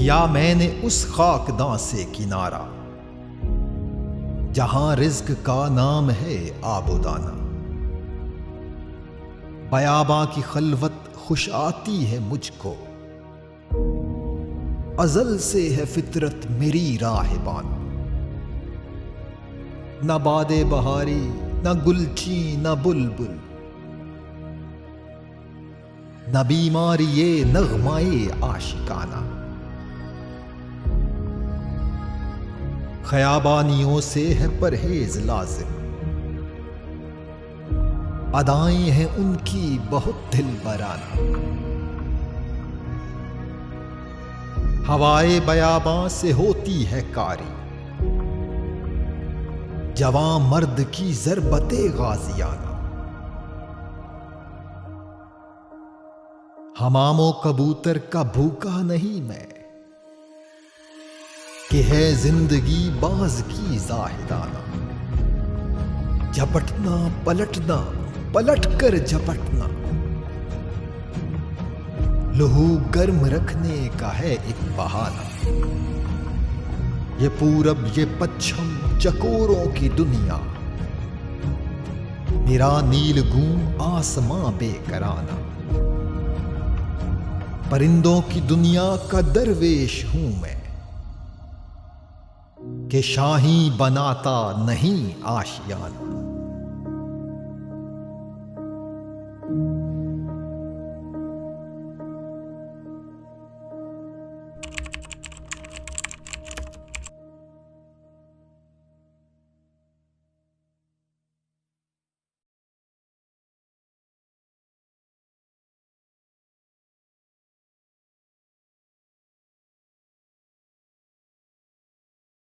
किया मैंने उस खाकदां से किनारा जहां रिज्क का नाम है आबोदाना। बयाबां की खलवत खुश आती है मुझको, अजल से है फितरत मेरी राहबान। न बादे बहारी न गुलची न बुलबुल, न बीमारी ये नगमाए आशिकाना। खयाबानियों से है परहेज लाजिम, अदाएं हैं उनकी बहुत दिल बराना। हवाए बयाबां से होती है कारी, जवां मर्द की ज़रबते गाजियाना। हमामो कबूतर का भूखा नहीं मैं, कि है जिंदगी बाज की जाहिदाना। झपटना पलटना पलट कर झपटना, लहू गर्म रखने का है एक बहाना। ये पूरब ये पश्चिम चकोरों की दुनिया, मेरा नीलगूं आसमां बेकराना। परिंदों की दुनिया का दरवेश हूं मैं, कि शाही बनाता नहीं आशियाना।